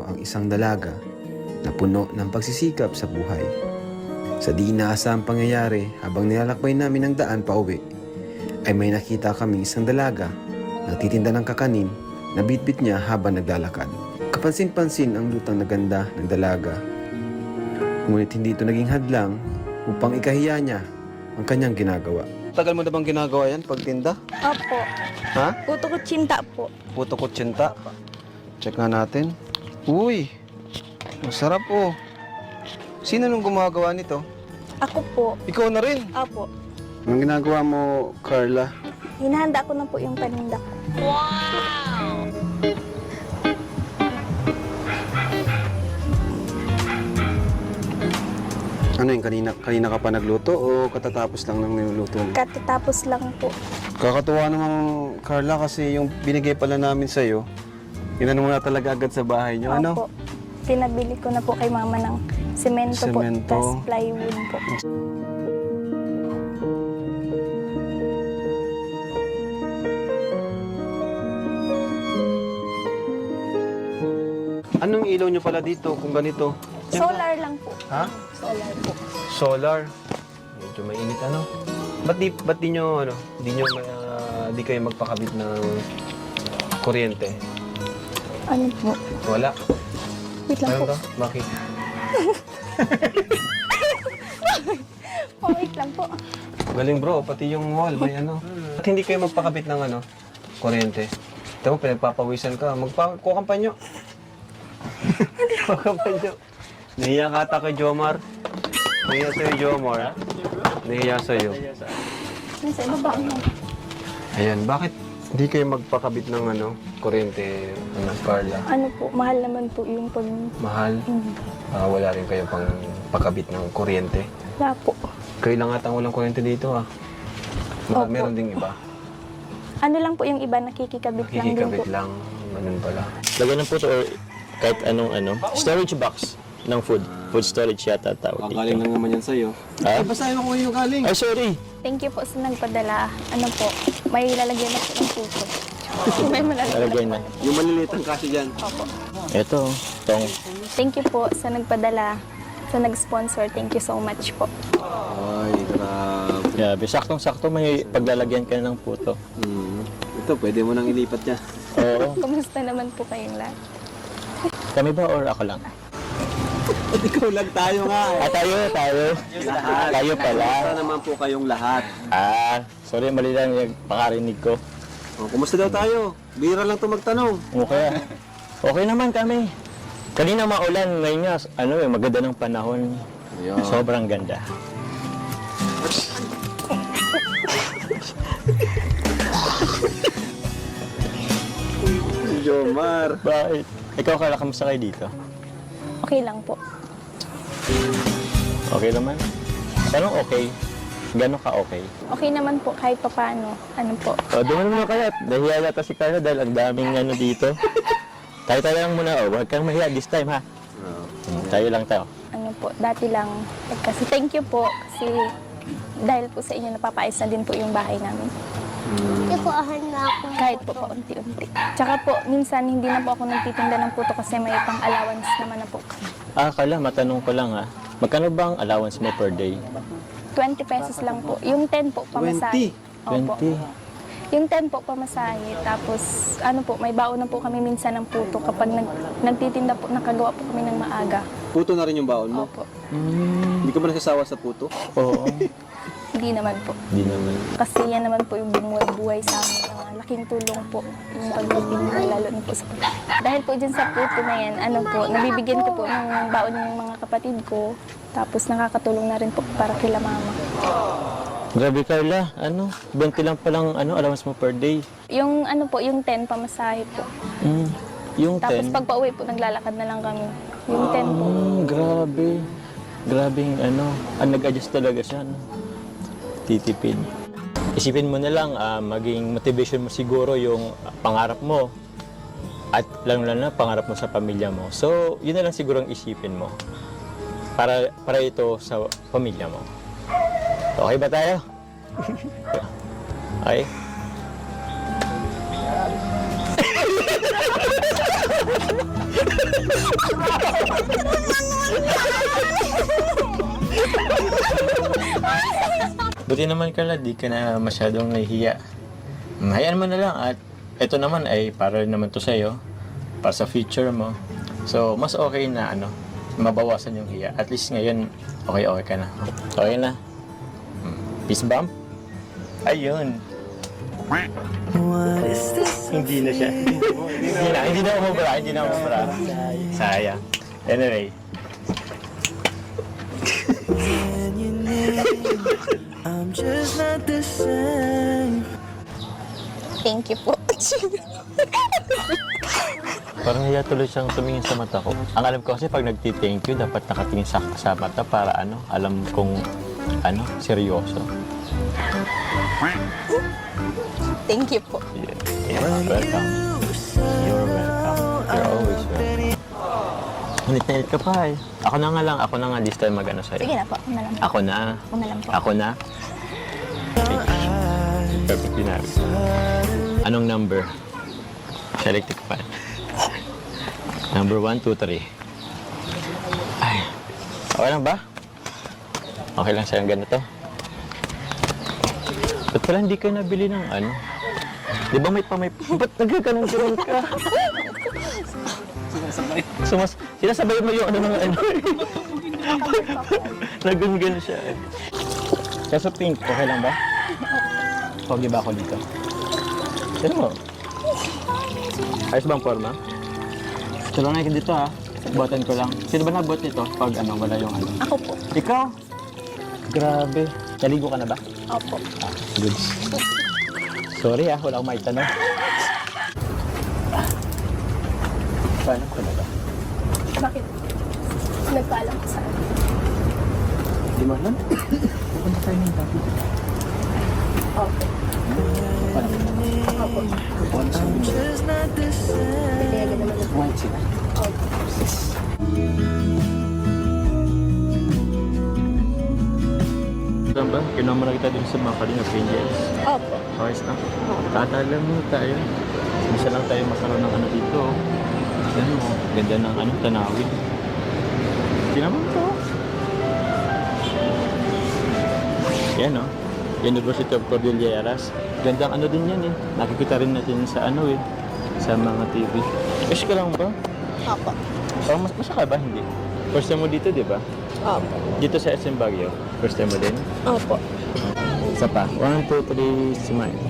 ang isang dalaga na puno ng pagsisikap sa buhay. Sa di inaasahang pangyayari habang nilalakbay namin ang daan pa uwi, ay may nakita kaming isang dalaga na nagtitinda ng kakanin na bitbit niya habang naglalakad. Kapansin-pansin ang lutang na ganda ng dalaga. Ngunit hindi ito naging hadlang upang ikahiya niya ang kanyang ginagawa. Tagal mo na bang ginagawa yan pagtinda? Opo. Ha? Puto ko tsinta po. Puto kutsinta. Check nga natin. Uy! Masarap oh. Sino nung gumagawa nito? Ako po. Ikaw na rin. Opo. Anong ginagawa mo, Carla? Hinahanda ko na po yung paninda ko. Ano yun, kanina ka pa nagluto o katatapos lang ng niluluto mo? Katatapos lang po. Kakatuwa naman, Carla, kasi yung binigay pala namin sa'yo, inano mo na talaga agad sa bahay niyo, ano? Opo. Pinabili ko na po kay mama ng semento po, Semento. tas plywood po. Anong ilaw niyo pala dito kung ganito? Solar lang po. Ha? Solar po. Solar. Medyo mainit ano? Ba't di nyo, ano, di kayo magpakabit ng kuryente? Ano po? Wala. Wait lang Ano po. to? Bakit? Oh, wait lang po. Galing bro, pati yung wall, may ano. At hindi kayo magpakabit ng ano, kuryente. Ito mo, pinagpapawisan ka. Kukampanyo. Kukampanyo. Nahiya ka ata kay Jomar. Nahiya sa'yo, Jomar. Ha? Nahiya sa'yo. Nasa ibaba mo. Ayan, bakit hindi kayo magpakabit ng ano, kuryente, ano, Carla? Ano po, mahal naman po yung pag... Mahal? Wala rin kayo pang pakabit ng kuryente. Wala po. Kayo lang ata ang walang kuryente dito, ha? Opo. Meron ding iba. Ano lang po yung iba, nakikikabit lang din po. Nakikikabit lang. Ganun pala. Lagyan ng puto or kahit anong storage box ng food. Food storage yata tawag dito. Galing lang naman yan sa'yo. Ha? Ay, basahin mo kung yung galing. Ay, sorry. Thank you po sa nagpadala. Ano po, may lalagyan na po ng puso. May malalagyan. Lalagyan na. Yung maliliit ang kasi dyan. Opo. Ito, tong. Thank you po sa nagpadala, sa nag-sponsor. Thank you so much po. Ay, grabe. Grabe, saktong-sakto may paglalagyan ka ng puto. Ito, pwede mo nang ilipat niya. Oo. Kumusta naman po kayong lahat? Kami ba or ako lang? At ikaw lang tayo nga. Tayo. Lahat. Tayo pala. Kumusta naman po kayong lahat? Sorry, mali lang yung pakarinig ko. Kumusta daw tayo? Bira lang ito magtanong. Okay. Okay naman kami. Kanina maulan, ngayon nga, maganda ng panahon. Ayun. Sobrang ganda. Jomar. Bakit? Ikaw, Carla, kamusta kayo dito? Okay lang po. Okay naman? Anong okay? Gano'n ka okay? Okay naman po kahit papaano. Ano po. Doon naman kaya. Nahiya yata si Carla dahil ang daming dito. Tayo lang muna. Huwag kang mahiya this time, ha? Tayo lang tayo. Ano po, dati lang. Kasi thank you po. Kasi dahil po sa inyo napapaayos na din po yung bahay namin. Kahit po paunti-unti. Tsaka po, minsan hindi na po ako nagtitinda ng puto kasi may pang-allowance naman na po. Carla, matanong ko lang, ha? Magkano ba ang allowance mo per day? 20 pesos lang po. Yung 10 po, pamasahe. 20? Yung 10 po, pamasahe. Tapos, ano po, may baon na po kami minsan ng puto kapag nagtitinda po, nakagawa po kami ng maaga. Puto na rin yung baon mo? Opo. Hindi ka ba nasasawa sa puto? Oo. Hindi naman po. Hindi naman. Kasi yan naman po yung bumuhay-buhay sa amin. Laking tulong po yung pagtitinda, lalo na po sa puto. Dahil po dyan sa puto na yan, ano po, nabibigyan ko po ng baon yung mga kapatid ko. Tapos nakakatulong na rin po para kila mama. Grabe, Carla. 20 lang palang allowance mo per day. Yung ano po, yung 10 pamasahe po. Yung 10? Tapos pag pauwi po, naglalakad na lang kami. Yung 10 po. Grabe. Grabing nag-adjust talaga siya. Titipid. Isipin mo na lang, maging motivation mo siguro yung pangarap mo. At lalo-lalo na pangarap mo sa pamilya mo. So, yun na lang siguro ang isipin mo. Para ito sa pamilya mo. Okay ba tayo? Okay? Buti naman Carla, di ka na masyadong nahihiya. Hayaan mo na lang at ito naman ay para rin naman to sa'yo, para sa future mo. So, mas okay na mabawasan yung hiya. At least ngayon, okay ka na. Okay na. Peace bump? Ayun. Hindi na siya. Hindi na umubra. Sayang. Anyway. I'm just not the same. Thank you po. Parang hiya tuloy siyang tumingin sa mata ko. Ang alam ko kasi pag nagti-thank you, dapat nakatingin sa mata para alam kong seryoso. Thank you po. Yeah, welcome. You're welcome. You're always welcome. Ngunit ka pa eh. Ako na nga this time sa'yo. Sige na po, ako na lang. Ako na. Ako na lang po. Ako na. Perfect na. Anong number? Selected fan. Number 1, 2, 3. Ay. Okay lang ba? Okay lang sa'yo ganito. Ba't pala hindi ka nabili ng Di ba may ba't nagkakanan ka? Sinasabay mo yung Nagungan siya eh. Kaso pink, okay lang ba? Pogi ba ako dito? Sino mo? Ayos bang forma? Tulungan ka dito ha. Buhatan ko lang. Sino ba nabuhat nito pag wala yung Ako po. Ikaw? Grabe. Naligo ka na ba? Opo. Good. Sorry wala akong maitanong. Paano ko na ba? Bakit? Nagpaalam ko sa akin. Di mo alam? Pupunta tayo ng tabi. Opo. Paano ko na ba? Opo. Paano sa I'm just not the same. Pinayagan naman ako. White sila. Opo. Alam ba? Kinama na kita din sa mga Kalingap Angels. Opo. Okay na. Tatala mo tayo. Isa lang tayo magkaroon ng dito. Yan mo. Ganda ng tanawin. Tinaman to. Yan University of Cordilleras. Gandang din yan eh. Nakikita rin natin sa sa mga TV. Kasi ka lang ba? Opo. Oh, masya ka ba? Hindi. First time mo dito, di ba? Opo. Dito sa SM Baguio. First time mo din? Opo. Isa pa. 1, 2, 3, smile.